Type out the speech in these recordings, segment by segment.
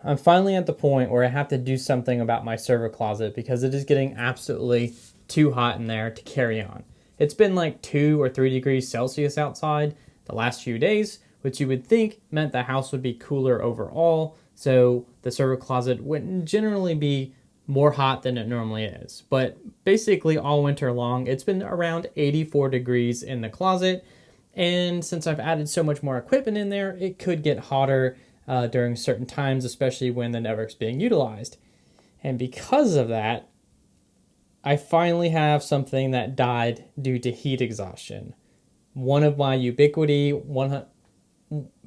I'm finally at the point where I have to do something about my server closet because it is getting absolutely too hot in there to carry on. It's been like 2 or 3 degrees Celsius outside the last few days, which you would think meant the house would be cooler overall, so the server closet wouldn't generally be more hot than it normally is. But basically all winter long, it's been around 84 degrees in the closet, and since I've added so much more equipment in there, it could get hotter during certain times, especially when the network's being utilized. And because of that, I finally have something that died due to heat exhaustion. One of my Ubiquiti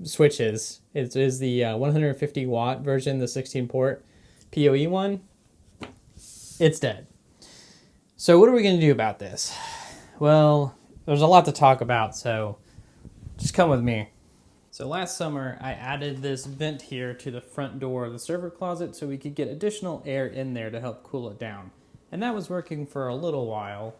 switches, it is the 150 watt version, the 16 port PoE one. It's dead. So what are we going to do about this? Well, there's a lot to talk about, so just come with me. So last summer, I added this vent here to the front door of the server closet so we could get additional air in there to help cool it down. And that was working for a little while,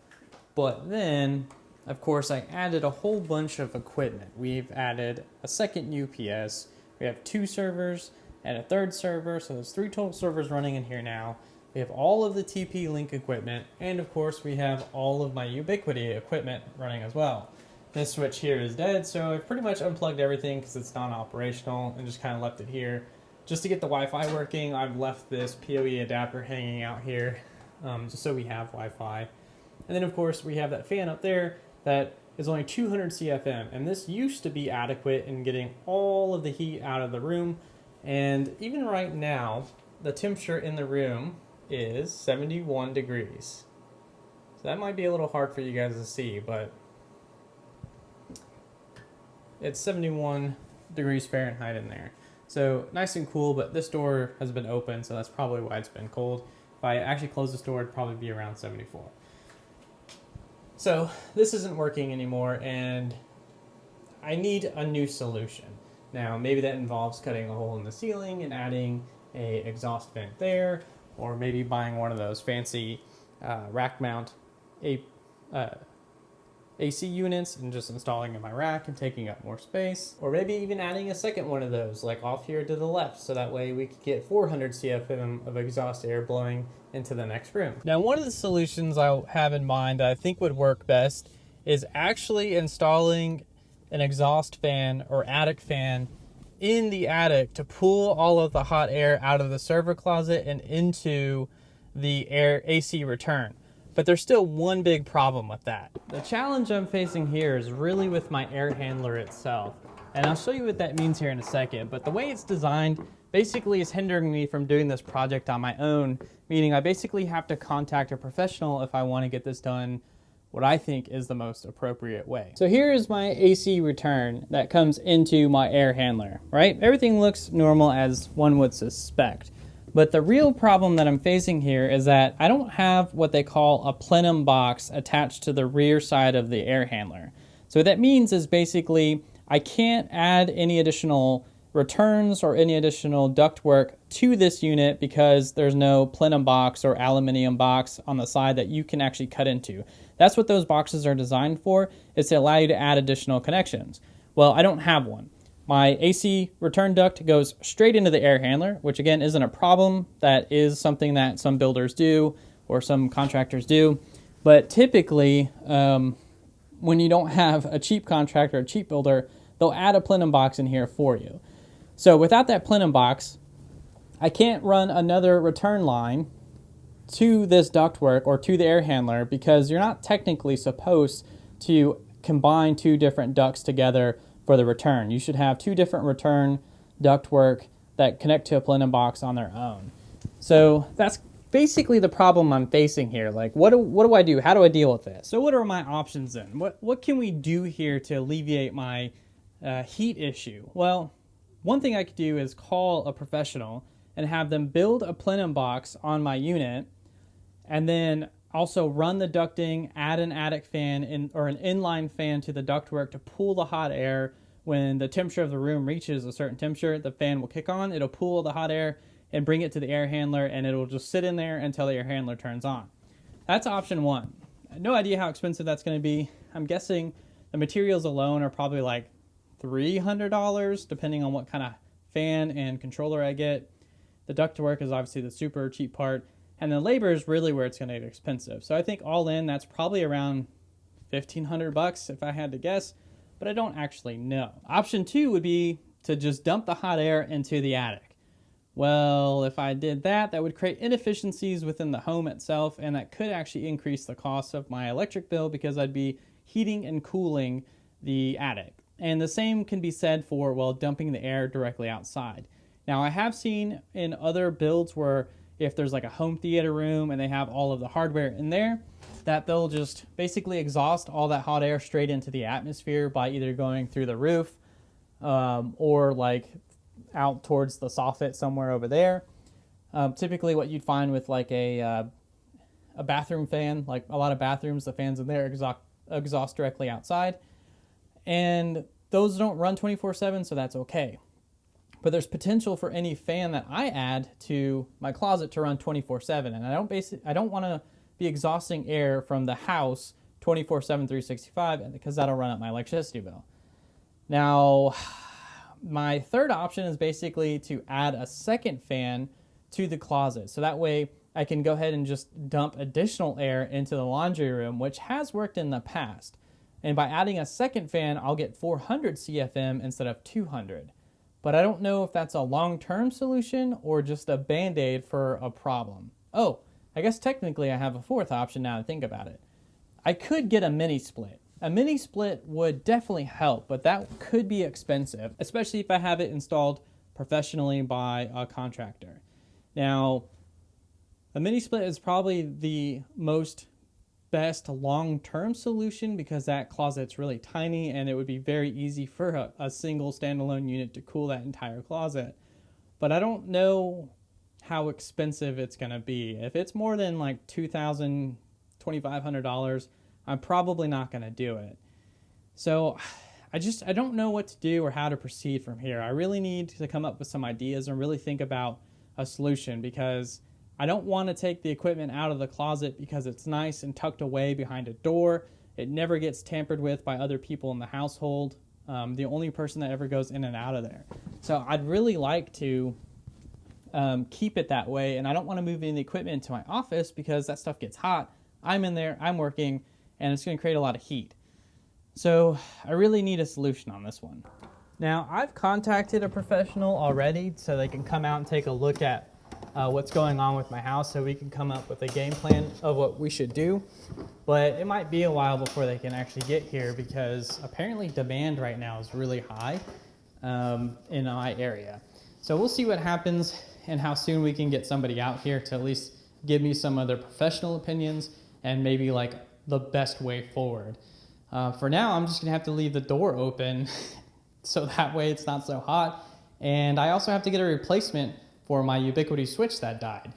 but then, of course, I added a whole bunch of equipment. We've added a second UPS, we have 2 servers and a 3rd server, so there's 3 total servers running in here now. We have all of the TP-Link equipment, and of course we have all of my Ubiquiti equipment running as well. This switch here is dead, so I've pretty much unplugged everything because it's non-operational and just kind of left it here. Just to get the Wi-Fi working, I've left this PoE adapter hanging out here, just so we have Wi-Fi. And then of course we have that fan up there that is only 200 CFM, and this used to be adequate in getting all of the heat out of the room. And even right now, the temperature in the room is 71 degrees. So that might be a little hard for you guys to see, but it's 71 degrees Fahrenheit in there. So nice and cool, but this door has been open, so that's probably why it's been cold. If I actually close this door, it'd probably be around 74. So this isn't working anymore, and I need a new solution. Now, maybe that involves cutting a hole in the ceiling and adding a exhaust vent there, or maybe buying one of those fancy rack mount AC units and just installing in my rack and taking up more space. Or maybe even adding a second one of those, like off here to the left, so that way we could get 400 CFM of exhaust air blowing into the next room. Now, one of the solutions I have in mind that I think would work best is actually installing an exhaust fan or attic fan in the attic to pull all of the hot air out of the server closet and into the AC return. But there's still one big problem with that. The challenge I'm facing here is really with my air handler itself. And I'll show you what that means here in a second. But the way it's designed basically is hindering me from doing this project on my own, meaning I basically have to contact a professional if I want to get this done what I think is the most appropriate way. So here is my AC return that comes into my air handler, right? Everything looks normal as one would suspect. But the real problem that I'm facing here is that I don't have what they call a plenum box attached to the rear side of the air handler. So what that means is basically I can't add any additional returns or any additional ductwork to this unit because there's no plenum box or aluminum box on the side that you can actually cut into. That's what those boxes are designed for, is to allow you to add additional connections. Well, I don't have one. My AC return duct goes straight into the air handler, which again isn't a problem. That is something that some builders do or some contractors do. But typically, when you don't have a cheap contractor or a cheap builder, they'll add a plenum box in here for you. So without that plenum box, I can't run another return line to this ductwork or to the air handler because you're not technically supposed to combine 2 different ducts together for the return. You should have 2 different return ductwork that connect to a plenum box on their own. So that's basically the problem I'm facing here. Like, what do I do? How do I deal with this? So what are my options then? What can we do here to alleviate my heat issue? Well, one thing I could do is call a professional and have them build a plenum box on my unit, and then also run the ducting, add an attic fan or an inline fan to the ductwork to pull the hot air. When the temperature of the room reaches a certain temperature, the fan will kick on, it'll pull the hot air and bring it to the air handler, and it'll just sit in there until the air handler turns on. That's option 1. No idea how expensive that's going to be. I'm guessing the materials alone are probably like $300, depending on what kind of fan and controller I get. The ductwork is obviously the super cheap part, and the labor is really where it's going to get expensive. So I think all in, that's probably around $1,500 if I had to guess, but I don't actually know. Option 2 would be to just dump the hot air into the attic. Well, if I did that, that would create inefficiencies within the home itself, and that could actually increase the cost of my electric bill because I'd be heating and cooling the attic. And the same can be said for, well, dumping the air directly outside. Now, I have seen in other builds where if there's like a home theater room and they have all of the hardware in there, that they'll just basically exhaust all that hot air straight into the atmosphere by either going through the roof or like out towards the soffit somewhere over there. Typically what you'd find with like a bathroom fan, like a lot of bathrooms, the fans in there exhaust directly outside. And those don't run 24/7, so that's okay. But there's potential for any fan that I add to my closet to run 24/7. And I don't want to be exhausting air from the house 24/7, 365, because that'll run up my electricity bill. Now, my third option is basically to add a second fan to the closet. So that way I can go ahead and just dump additional air into the laundry room, which has worked in the past. And by adding a second fan, I'll get 400 CFM instead of 200. But I don't know if that's a long-term solution or just a band-aid for a problem. Oh, I guess technically I have a fourth option now to think about it. I could get a mini split. A mini split would definitely help, but that could be expensive, especially if I have it installed professionally by a contractor. Now, a mini split is probably the most best long-term solution because that closet's really tiny and it would be very easy for a single standalone unit to cool that entire closet. But I don't know how expensive it's going to be. If it's more than like $2,000, $2,500, I'm probably not going to do it. So I don't know what to do or how to proceed from here. I really need to come up with some ideas and really think about a solution because I don't want to take the equipment out of the closet because it's nice and tucked away behind a door. It never gets tampered with by other people in the household. The only person that ever goes in and out of there. So I'd really like to keep it that way, and I don't want to move any equipment into my office because that stuff gets hot. I'm in there, I'm working, and it's going to create a lot of heat. So I really need a solution on this one. Now, I've contacted a professional already so they can come out and take a look at what's going on with my house so we can come up with a game plan of what we should do. But it might be a while before they can actually get here because apparently demand right now is really high in my area. So we'll see what happens and how soon we can get somebody out here to at least give me some other professional opinions and maybe like the best way forward. For now, I'm just gonna have to leave the door open so that way it's not so hot. And I also have to get a replacement for my Ubiquiti switch that died.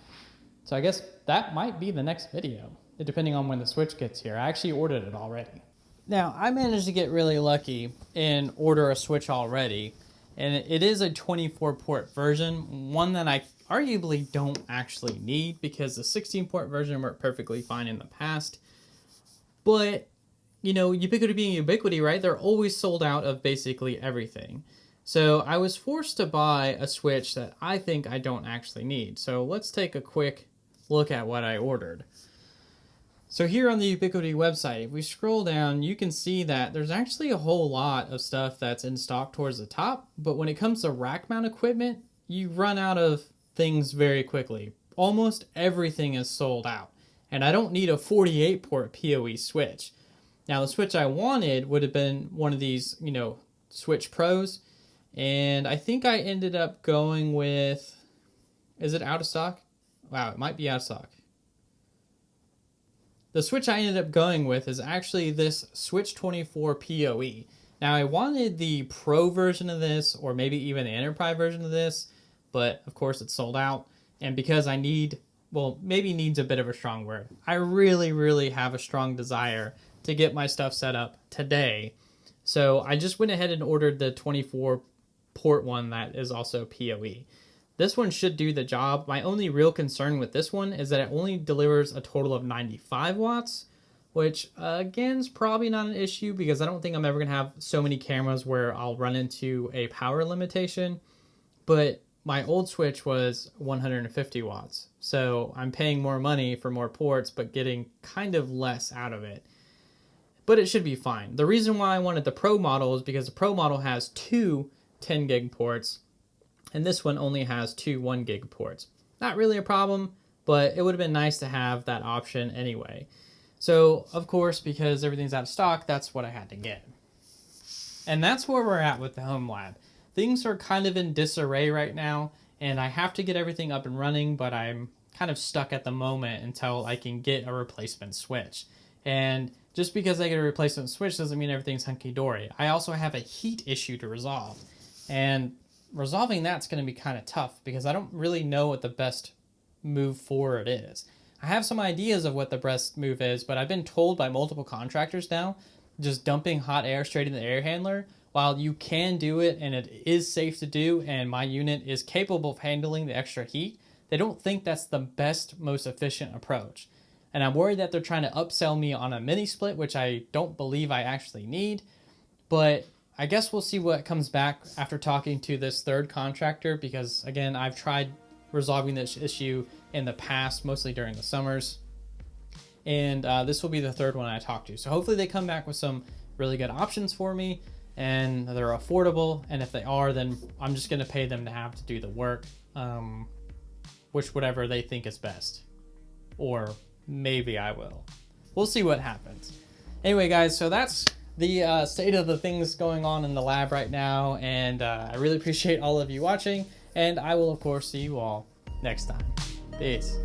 So I guess that might be the next video, depending on when the switch gets here. I actually ordered it already. Now, I managed to get really lucky and order a switch already. And it is a 24-port version, one that I arguably don't actually need because the 16-port version worked perfectly fine in the past. But, you know, Ubiquiti being Ubiquiti, right? They're always sold out of basically everything. So I was forced to buy a switch that I think I don't actually need. So let's take a quick look at what I ordered. So here on the Ubiquiti website, if we scroll down, you can see that there's actually a whole lot of stuff that's in stock towards the top. But when it comes to rack mount equipment, you run out of things very quickly. Almost everything is sold out. And I don't need a 48-port PoE switch. Now, the switch I wanted would have been one of these, you know, Switch Pros. And I think I ended up going with, is it out of stock? Wow, it might be out of stock. The switch I ended up going with is actually this Switch 24 PoE. Now, I wanted the Pro version of this, or maybe even the Enterprise version of this, but of course it's sold out. And because I need, well, maybe needs a bit of a strong word. I really, really have a strong desire to get my stuff set up today. So I just went ahead and ordered the 24-port one that is also PoE. This one should do the job. My only real concern with this one is that it only delivers a total of 95 watts, which again is probably not an issue because I don't think I'm ever going to have so many cameras where I'll run into a power limitation. But my old switch was 150 watts. So I'm paying more money for more ports, but getting kind of less out of it. But it should be fine. The reason why I wanted the Pro model is because the Pro model has two 10 gig ports, and this one only has two 1 gig ports. Not really a problem, but it would have been nice to have that option anyway. So, of course, because everything's out of stock, that's what I had to get. And that's where we're at with the home lab. Things are kind of in disarray right now, and I have to get everything up and running, but I'm kind of stuck at the moment until I can get a replacement switch. And just because I get a replacement switch doesn't mean everything's hunky-dory. I also have a heat issue to resolve. And resolving that's going to be kind of tough because I don't really know what the best move forward is. I have some ideas of what the best move is, but I've been told by multiple contractors now, just dumping hot air straight in the air handler, while you can do it and it is safe to do and my unit is capable of handling the extra heat, they don't think that's the best, most efficient approach. And I'm worried that they're trying to upsell me on a mini split, which I don't believe I actually need. But I guess we'll see what comes back after talking to this third contractor, because again, I've tried resolving this issue in the past, mostly during the summers. And this will be the third one I talk to. So hopefully they come back with some really good options for me and they're affordable. And if they are, then I'm just going to pay them to have to do the work, which whatever they think is best. Or maybe I will. We'll see what happens. Anyway, guys, so that's the state of the things going on in the lab right now. And I really appreciate all of you watching. And I will, of course, see you all next time. Peace.